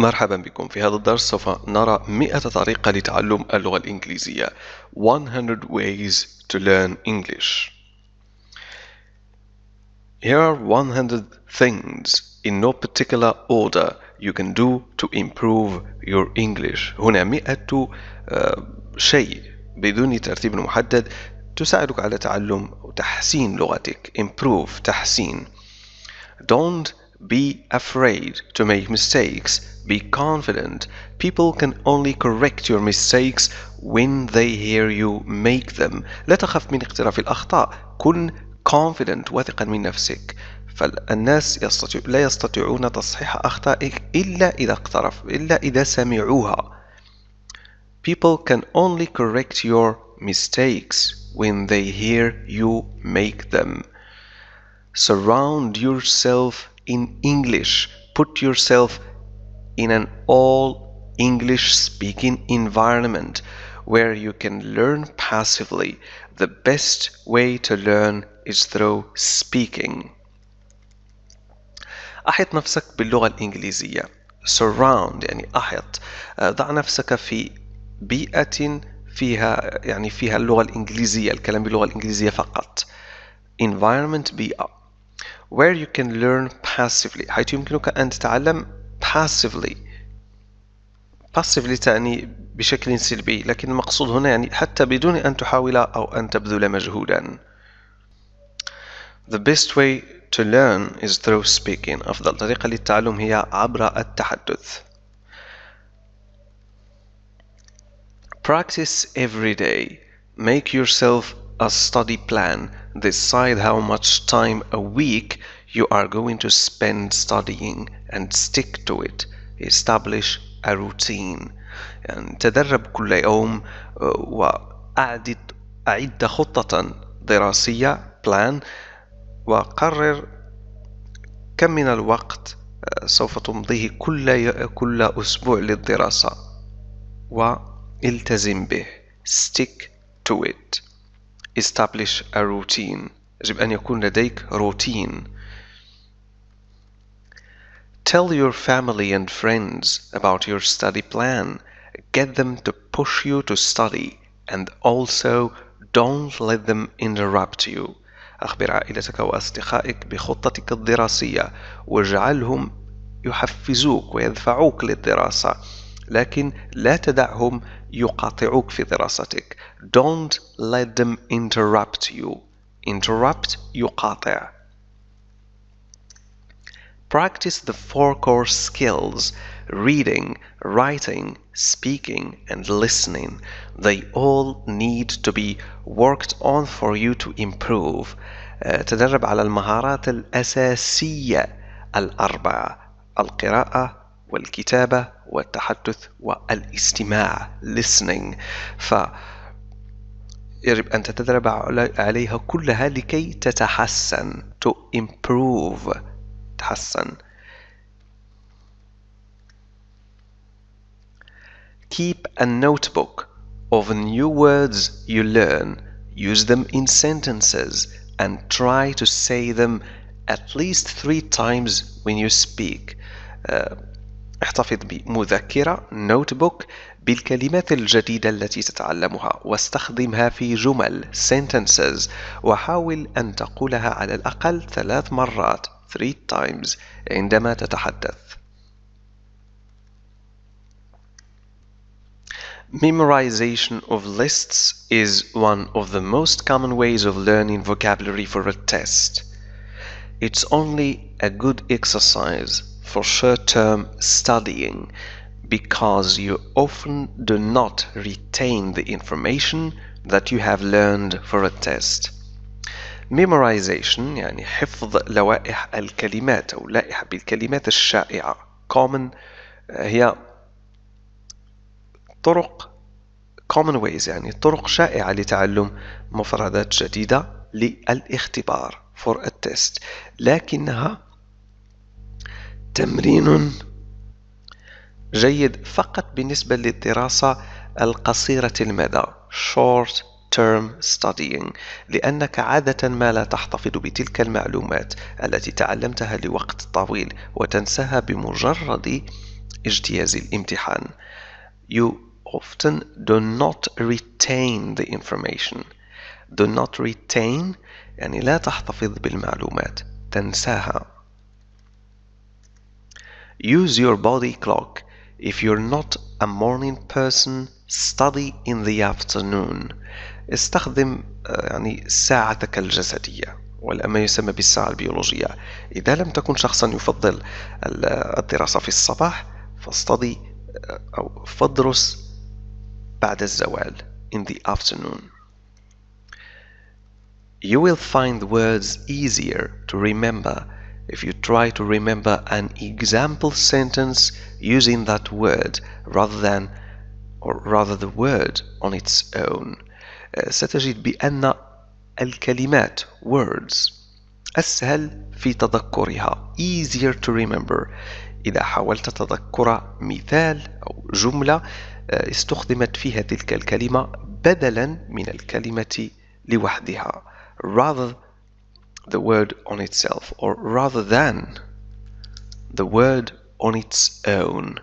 مرحبا بكم. في هذا الدرس سوف نرى 100 طريقة لتعلم اللغة الإنجليزية 100 ways to learn English. Here are 100 things in no particular order you can do to improve your English. هنا 100 شيء بدون ترتيب محدد تساعدك على تعلم وتحسين لغتك. Improve تحسين. Don't be afraid to make mistakes. Be confident. People can only correct your mistakes when they hear you make them. لا تخف من اقتراف الأخطاء. كن confident واثقا من نفسك. فالناس لا يستطيعون تصحيح أخطائك إلا إذا سمعوها. People can only correct your mistakes when they hear you make them. Surround yourself in English. Put yourself in an all English speaking environment where you can learn passively. The best way to learn is through speaking. أحط نفسك باللغة الإنجليزية. Surround يعني أحط. ضع نفسك في بيئة فيها اللغة الإنجليزية، الكلام باللغة الإنجليزية فقط. Environment بيئة. Where you can learn passively، حيث يمكنك أن تتعلم passively. Passively تعني بشكل سلبي، لكن المقصود هنا يعني حتى بدون أن تحاول أو أن تبذل مجهودا. The best way to learn is through speaking. أفضل طريقة للتعلم هي عبر التحدث. Practice every day. Make yourself a study plan. Decide how much time a week you are going to spend studying and stick to it. Establish a routine. يعني تدرب كل يوم وأعد خطة دراسية plan وقرر كم من الوقت سوف تمضيه كل أسبوع للدراسة والتزم به. Stick to it. Establish a routine. يجب أن يكون لديك روتين. Tell your family and friends about your study plan. Get them to push you to study and also don't let them interrupt you. أخبر عائلتك وأصدقائك بخطتك الدراسية واجعلهم يحفزوك ويدفعوك للدراسة، لكن لا تدعهم يقاطعوك في دراستك. Don't let them interrupt you. Interrupt يقاطع. Practice the 4 core skills: reading, writing, speaking, and listening. They all need to be worked on for you to improve. تدرب على المهارات الأساسية ال4: القراءة والكتابة والتحدث والاستماع listening. يجب أن تتدرب عليها كلها لكي تتحسن. to improve تحسن. Keep a notebook of new words you learn. Use them in sentences and try to say them at least 3 times when you speak. احتفظ بمذكرة notebook بالكلمات الجديدة التي تتعلمها واستخدمها في جمل sentences وحاول أن تقولها على الأقل 3 مرات 3 times عندما تتحدث. Memorization of lists is one of the most common ways of learning vocabulary for a test. It's only a good exercise for short-term studying because you often do not retain the information that you have learned for a test. Memorization يعني حفظ لوائح الكلمات أو لائحة بالكلمات الشائعة. Common هي طرق common ways يعني طرق شائعة لتعلم مفردات جديدة للاختبار for a test، لكنها تمرين جيد فقط بالنسبة للدراسة القصيرة المدى short term studying، لأنك عادة ما لا تحتفظ بتلك المعلومات التي تعلمتها لوقت طويل وتنساها بمجرد اجتياز الامتحان. You often do not retain the information. Do not retain يعني لا تحتفظ بالمعلومات، تنساها. Use your body clock. If you're not a morning person, study in the afternoon. استخدم يعني ساعتك الجسدية ولا ما يسمى بالساعة البيولوجية. إذا لم تكن شخصا يفضل الدراسة في الصباح فاصطدي أو فادرس بعد الزوال in the afternoon. You will find words easier to remember if you try to remember an example sentence using that word rather the word on its own. ستجد بأن الكلمات words أسهل في تذكرها easier to remember إذا حاولت تذكر مثال أو جملة استخدمت فيها تلك الكلمة بدلا من الكلمة لوحدها rather the word on itself or rather than the word on its own.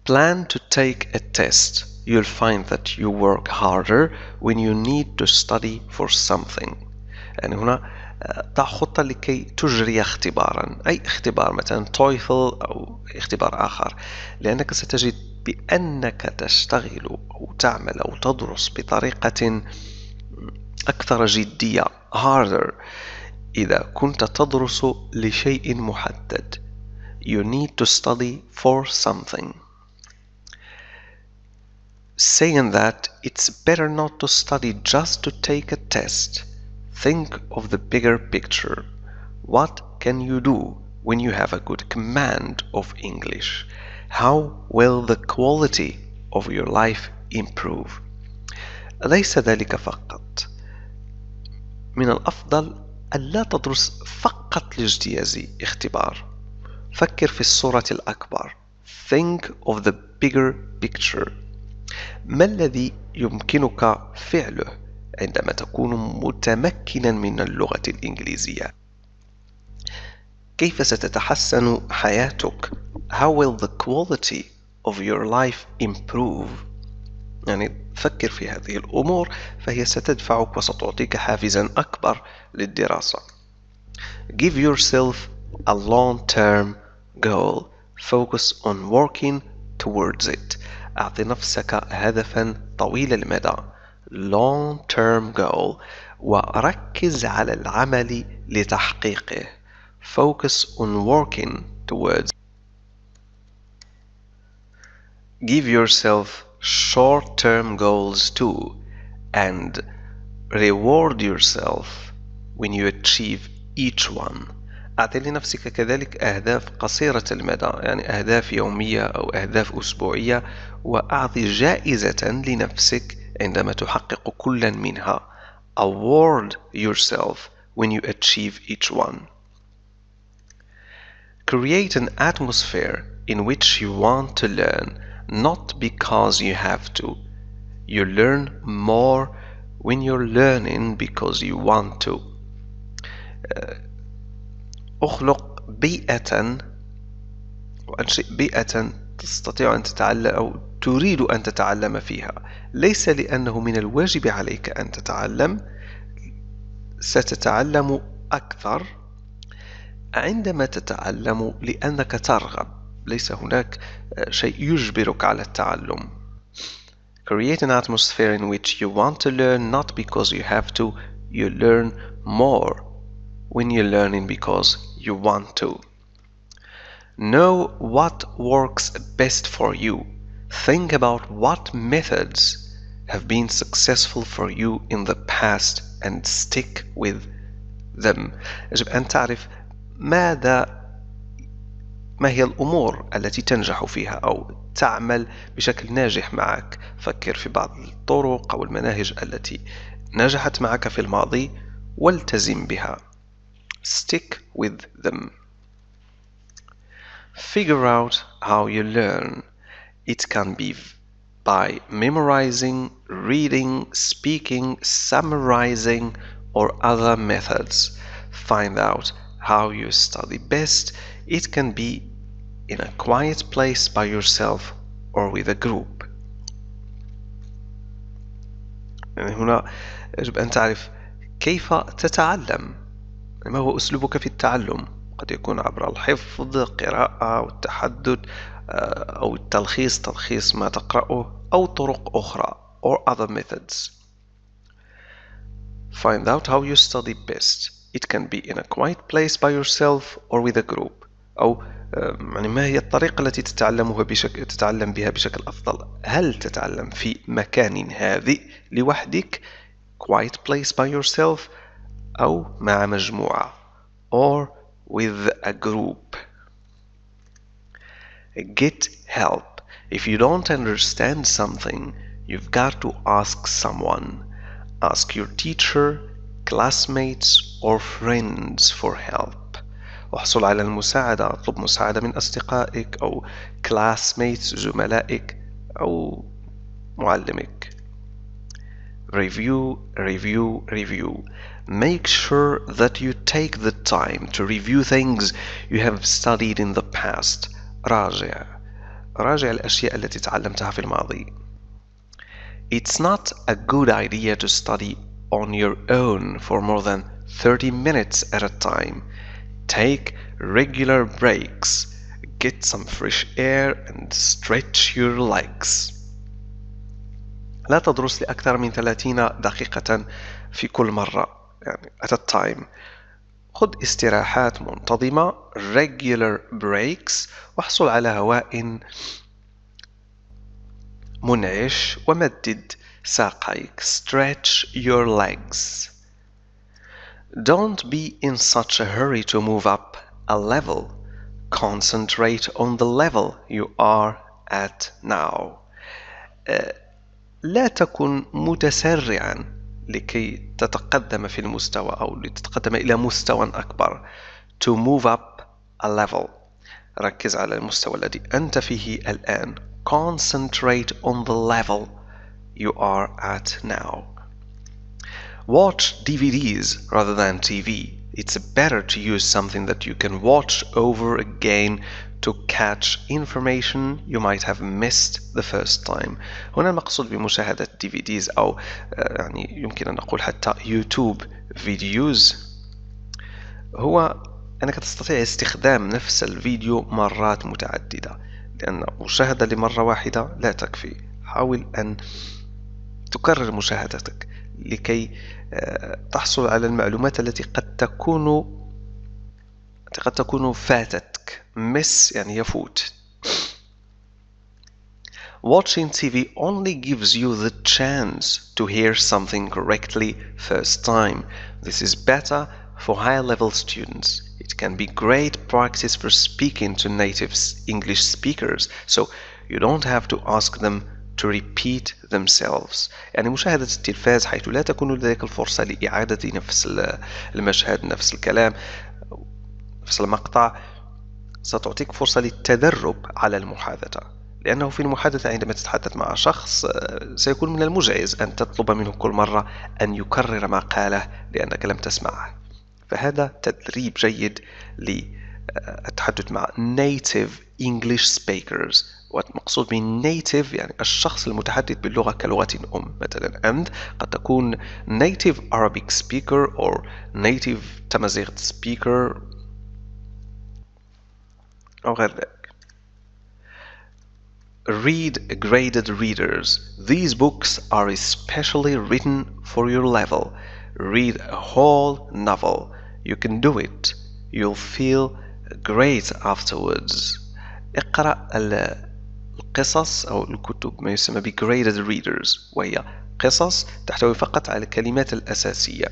Plan to take a test. You'll find that you work harder when you need to study for something. يعني هنا ضع خطة لكي تجري اختبارا، أي اختبار مثلا تويفل أو اختبار آخر، لأنك ستجد بأنك تشتغل أو تعمل أو تدرس بطريقة أكثر جدية harder إذا كنت تدرس لشيء محدد. You need to study for something. Saying that it's better not to study just to take a test. Think of the bigger picture. What can you do when you have a good command of English? How will the quality of your life improve? ليس ذلك فقط. من الأفضل ألا تدرس فقط لاجتياز اختبار. فكر في الصورة الأكبر. Think of the bigger picture. ما الذي يمكنك فعله عندما تكون متمكنا من اللغة الإنجليزية؟ كيف ستتحسن حياتك؟ How will the quality of your life improve? يعني فكر في هذه الأمور فهي ستدفعك وستعطيك حافزا أكبر للدراسة. Give yourself a long-term goal. Focus on working towards it. أعط نفسك هدفا طويل المدى long-term goal وركز على العمل لتحقيقه. Focus on working towards. Give yourself short-term goals too and reward yourself when you achieve each one. أعط لنفسك كذلك أهداف قصيرة المدى يعني أهداف يومية أو أهداف أسبوعية وأعطي جائزة لنفسك عندما تحقق كلا منها. Award yourself when you achieve each one. Create an atmosphere in which you want to learn, not because you have to. You learn more when you're learning because you want to. أخلق بيئة وأنشئ بيئة تستطيع أن تتعلم أو تريد أن تتعلم فيها، ليس لأنه من الواجب عليك أن تتعلم. ستتعلم أكثر عندما تتعلم لأنك ترغب، ليس هناك شيء يجبرك على التعلم. Create an atmosphere in which you want to learn, not because you have to. You learn more when you're learning because you want to. Know what works best for you. Think about what methods have been successful for you in the past and stick with them. يجب أن تعرف ما هي الأمور التي تنجح فيها أو تعمل بشكل ناجح معك. فكر في بعض الطرق أو المناهج التي نجحت معك في الماضي والتزم بها. Stick with them. Figure out how you learn. It can be by memorizing, reading, speaking, summarizing, or other methods. Find out how you study best. It can be in a quiet place by yourself or with a group. يعني هنا يجب أن تعرف كيف تتعلم. ما هو أسلوبك في التعلم؟ قد يكون عبر الحفظ، قراءة، والتحدث، أو التلخيص، تلخيص ما تقرأه، أو طرق أخرى or other methods. Find out how you study best. It can be in a quiet place by yourself or with a group. أو يعني ما هي الطريقة التي تتعلم بها بشكل أفضل؟ هل تتعلم في مكان هادئ لوحدك quiet place by yourself أو مع مجموعة or with a group. Get help. If you don't understand something, you've got to ask someone. Ask your teacher, classmates or friends for help. احصل على المساعدة. اطلب مساعدة من أصدقائك أو classmates زملائك أو معلمك. Review. Make sure that you take the time to review things you have studied in the past. راجع الأشياء التي تعلمتها في الماضي. It's not a good idea to study on your own for more than 30 minutes at a time. Take regular breaks. Get some fresh air and stretch your legs. لا تدرس لأكثر من 30 دقيقة في كل مرة، يعني at a time. خذ استراحات منتظمة regular breaks واحصل على هواء منعش ومدد ساقيك stretch your legs. Don't be in such a hurry to move up a level. Concentrate on the level you are at now. لا تكن متسرعا لكي تتقدم في المستوى أو لتتقدم إلى مستوى أكبر. To move up a level. ركز على المستوى الذي أنت فيه الآن. Concentrate on the level you are at now. Watch DVDs rather than TV. It's better to use something that you can watch over again to catch information you might have missed the first time. هنا المقصود بمشاهدة DVDs أو يعني يمكن أن نقول حتى يوتيوب فيديوز هو أنك تستطيع استخدام نفس الفيديو مرات متعددة، لأن مشاهدة لمرة واحدة لا تكفي. حاول أن تكرر مشاهدتك لكي تحصل على المعلومات التي قد تكون فاتتك. miss يعني يفوت. Watching TV only gives you the chance to hear something correctly first time. This is better for high-level students. It can be great practice for speaking to native English speakers, so you don't have to ask them to repeat themselves. يعني مشاهدة التلفاز حيث لا تكون لديك الفرصة لإعادة نفس المشهد، نفس الكلام، نفس المقطع، ستعطيك فرصة للتدرب على المحادثة، لأنه في المحادثة عندما تتحدث مع شخص سيكون من المجعز أن تطلب منه كل مرة أن يكرر ما قاله لأنك لم تسمعه. فهذا تدريب جيد للتحدث مع native English speakers. والمقصود من native يعني الشخص المتحدث باللغة كلغة مثلا. and قد تكون native Arabic speaker or native Tamazight speaker أو غير ذلك. Read graded readers. These books are especially written for your level. Read a whole novel. You can do it. You'll feel great afterwards. اقرأ القصص أو الكتب ما يسمى ب graded readers، وهي قصص تحتوي فقط على الكلمات الأساسية،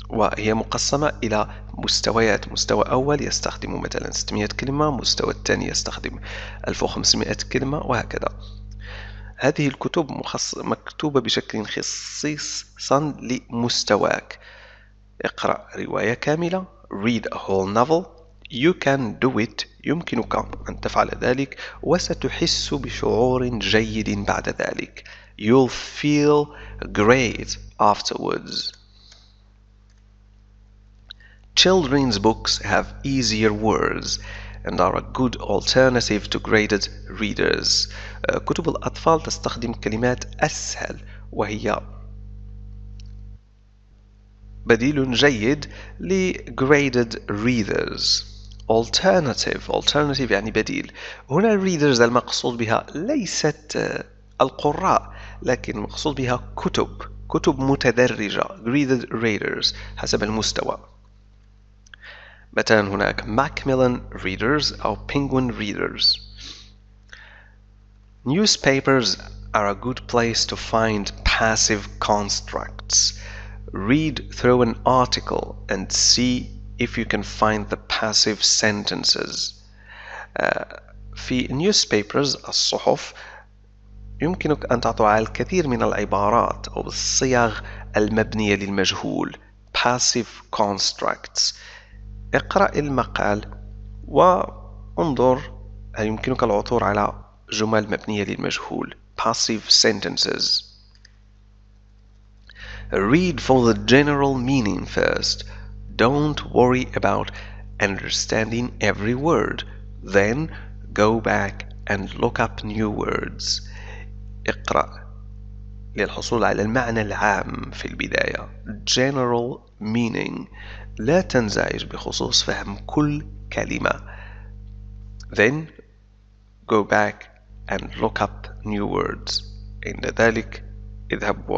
وهي مقسمة إلى مستويات. مستوى أول يستخدم مثلا 600 كلمة، مستوى الثاني يستخدم 1500 كلمة، وهكذا. هذه الكتب مكتوبة بشكل خصيصا لمستواك. اقرأ رواية كاملة. Read a whole novel. You can do it. يمكنك أن تفعل ذلك وستحس بشعور جيد بعد ذلك. You'll feel great afterwards. Children's books have easier words. and are a good alternative to graded readers. كتب الأطفال تستخدم كلمات أسهل وهي بديل جيد ل graded readers. alternative يعني بديل. هنا readers المقصود بها ليست القراء، لكن المقصود بها كتب متدرجة graded readers حسب المستوى. مثلا هناك Macmillan readers أو Penguin readers. Newspapers are a good place to find passive constructs. Read through an article and see if you can find the passive sentences. في newspapers الصحف يمكنك أن تطلع على الكثير من العبارات أو الصيغ المبنية للمجهول passive constructs. اقرأ المقال وانظر هل يمكنك العثور على جمل مبنية للمجهول passive sentences. Read for the general meaning first. Don't worry about understanding every word. Then go back and look up new words. اقرأ للحصول على المعنى العام في البداية general meaning. لا تنزعج بخصوص فهم كل كلمة. Then go back and look up new words. عند ذلك اذهب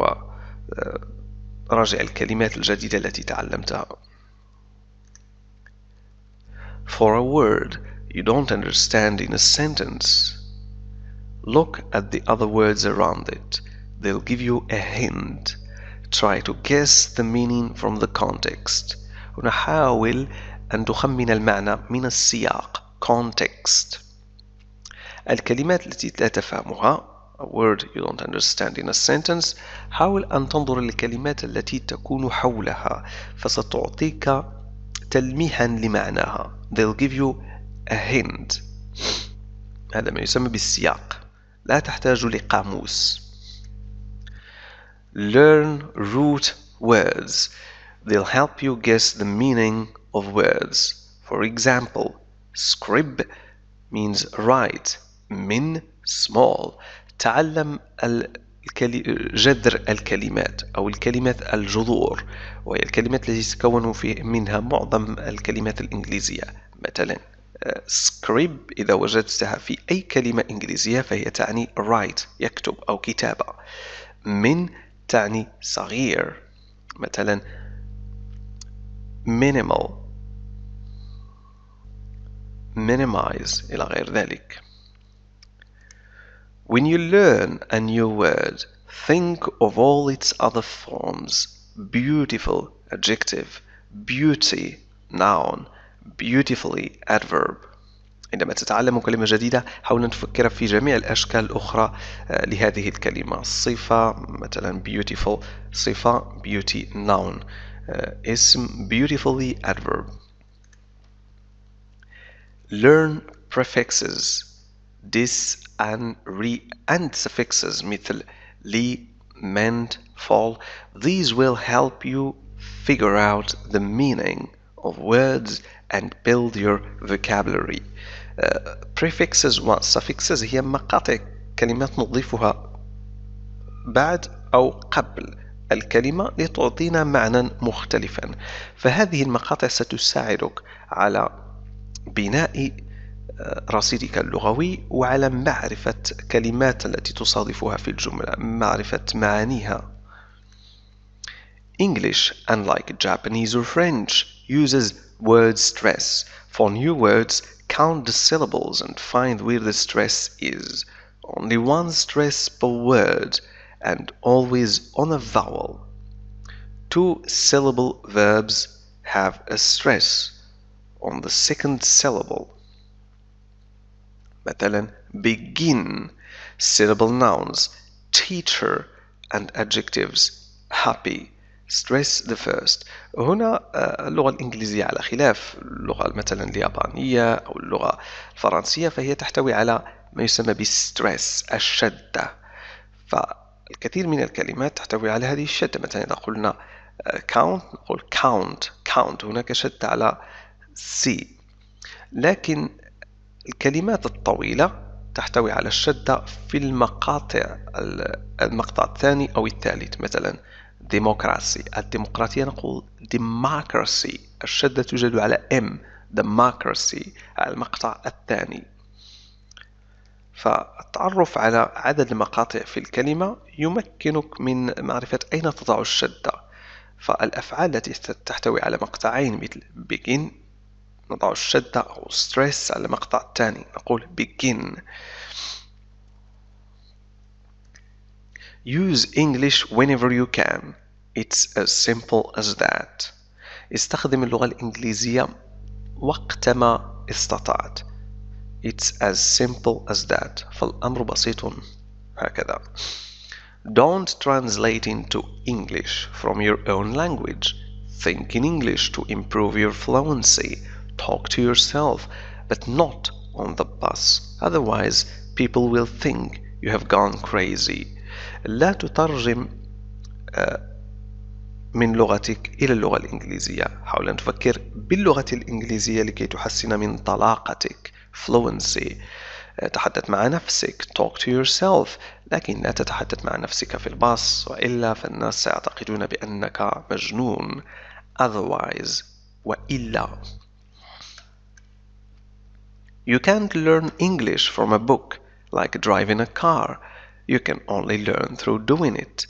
وراجع الكلمات الجديدة التي تعلمتها. For a word you don't understand in a sentence, look at the other words around it. They'll give you a hint. Try to guess the meaning from the context. هنا حاول أن تخمن المعنى من السياق context. الكلمات التي لا تفهمها a word you don't understand in a sentence حاول أن تنظر للكلمات التي تكون حولها فستعطيك تلميحا لمعناها. They'll give you a hint. هذا ما يسمى بالسياق. لا تحتاج لقاموس. Learn root words. They'll help you guess the meaning of words. For example, scrib means write. من small. تعلم جذر الكلمات أو الكلمات الجذور، وهي الكلمات التي تتكون منها معظم الكلمات الإنجليزية. مثلا scrib إذا وجدتها في أي كلمة إنجليزية فهي تعني write يكتب أو كتابة. من تعني صغير. مثلا minimal minimize إلى غير ذلك. When you learn a new word, think of all its other forms. Beautiful, adjective. Beauty, noun. Beautifully, adverb. عندما تتعلم كلمة جديدة حاول أن تفكر في جميع الأشكال الأخرى لهذه الكلمة. صفة مثلا beautiful صفة beauty noun. اسم beautifully adverb. Learn prefixes. This and re and suffixes مثل li, meant, fall. These will help you figure out the meaning of words and build your vocabulary. Prefixes و suffixes هي مقاطع كلمات نضيفها بعد أو قبل الكلمة لتعطينا معنى مختلفا. فهذه المقاطع ستساعدك على بناء رصيدك اللغوي وعلى معرفة كلمات التي تصادفها في الجملة، معرفة معانيها. English, unlike Japanese or French, uses word stress. For new words, count the syllables and find where the stress is. Only one stress per word and always on a vowel. 2-syllable verbs have a stress on the second syllable. مثلا begin. Syllable nouns teacher and adjectives happy stress the first. هنا اللغة الإنجليزية على خلاف اللغة مثلا اليابانية أو اللغة الفرنسية فهي تحتوي على ما يسمى بالستريس الشدة. فالكثير من الكلمات تحتوي على هذه الشدة. مثلا إذا قلنا count نقول count هناك شدة على C. لكن الكلمات الطويلة تحتوي على الشدة في المقطع الثاني أو الثالث. مثلا ديمقراسي، الديمقراطية نقول democracy، الشدة توجد على M، democracy، على المقطع الثاني. فالتعرف على عدد المقاطع في الكلمة يمكنك من معرفة أين تضع الشدة. فالأفعال التي تحتوي على مقطعين مثل begin نضع الشدة أو stress على المقطع الثاني، نقول begin. Use English whenever you can. It's as simple as that. استخدم اللغة الإنجليزية وقتما استطعت. It's as simple as that. فالأمر بسيط هكذا. Don't translate into English from your own language. Think in English to improve your fluency. Talk to yourself, but not on the bus. Otherwise, people will think you have gone crazy. لا تترجم من لغتك إلى اللغة الإنجليزية. حاول أن تفكر باللغة الإنجليزية لكي تحسن من طلاقتك fluency. تحدث مع نفسك talk to yourself، لكن لا تتحدث مع نفسك في الباص، وإلا فالناس سيعتقدون بأنك مجنون. otherwise وإلا. You can't learn English from a book like driving a car. You can only learn through doing it.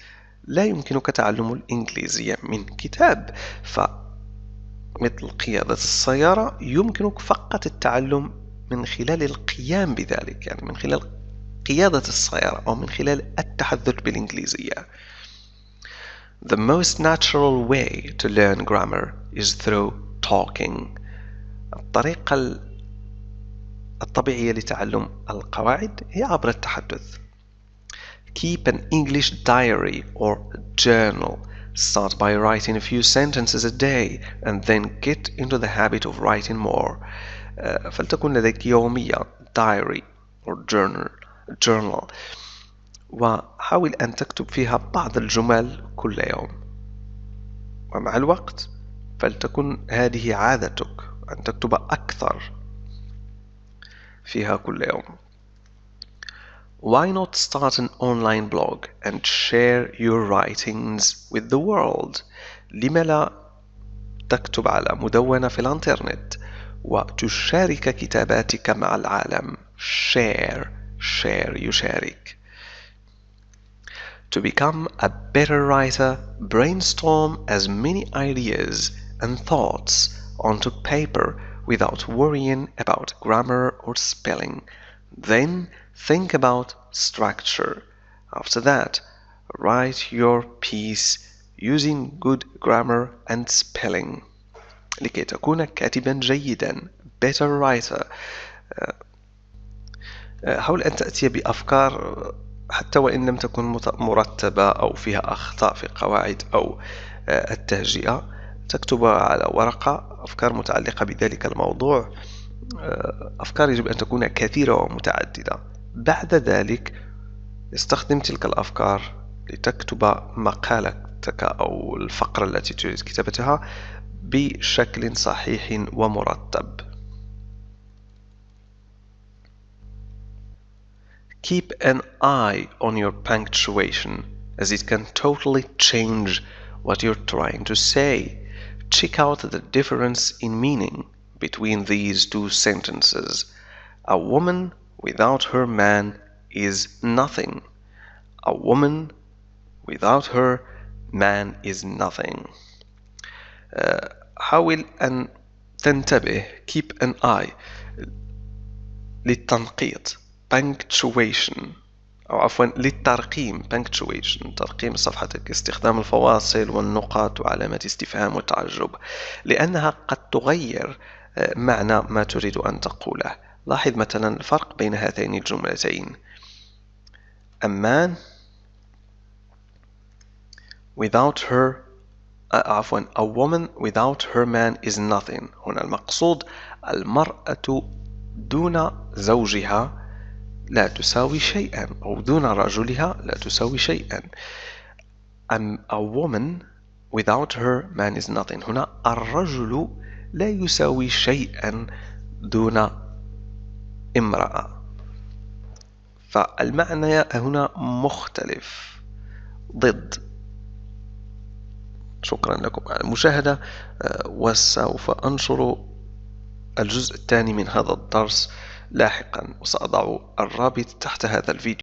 لا يمكنك تعلم الإنجليزية من كتاب، فمثل قيادة السيارة يمكنك فقط التعلم من خلال القيام بذلك، يعني من خلال قيادة السيارة أو من خلال التحدث بالإنجليزية. The most natural way to learn grammar is through talking. الطريقة الطبيعية لتعلم القواعد هي عبر التحدث. Keep an English diary or journal. Start by writing a few sentences a day and then get into the habit of writing more. فلتكن لديك يومية diary or journal، وحاول أن تكتب فيها بعض الجمل كل يوم، ومع الوقت فلتكن هذه عادتك أن تكتب أكثر فيها كل يوم. Why not start an online blog and share your writings with the world? لم لا تكتب على مدونة في الانترنت وتشارك كتاباتك مع العالم؟ share يشارك. To become a better writer, brainstorm as many ideas and thoughts onto paper without worrying about grammar or spelling. Then think about structure. After that, write your piece using good grammar and spelling. لكي تكون كاتبا جيدا better writer. حاول أن تأتي بأفكار حتى وإن لم تكن مرتبة أو فيها أخطاء في القواعد أو التهجئة. تكتب على ورقة أفكار متعلقة بذلك الموضوع. أفكار يجب أن تكون كثيرة ومتعددة. بعد ذلك استخدم تلك الأفكار لتكتب مقالتك أو الفقرة التي تريد كتابتها بشكل صحيح ومرتب. Keep an eye on your punctuation, as it can totally change what you're trying to say. Check out the difference in meaning between these two sentences. A woman without her man is nothing. A woman without her man is nothing. حاول أن تنتبه keep an eye للتنقيط punctuation، أو عفوا للترقيم punctuation، ترقيم صفحتك، استخدام الفواصل والنقط وعلامات استفهام والتعجب، لأنها قد تغير معنى ما تريد أن تقوله. لاحظ مثلا الفرق بين هاتين الجملتين. A man without her a woman without her man is nothing. هنا المقصود المرأة دون زوجها لا تساوي شيئا، أو دون رجلها لا تساوي شيئا. A woman without her man is nothing. هنا الرجل لا يساوي شيئا دون امرأة. فالمعنى هنا مختلف، ضد. شكرا لكم على المشاهدة، وسوف أنشر الجزء الثاني من هذا الدرس لاحقا، وسأضع الرابط تحت هذا الفيديو.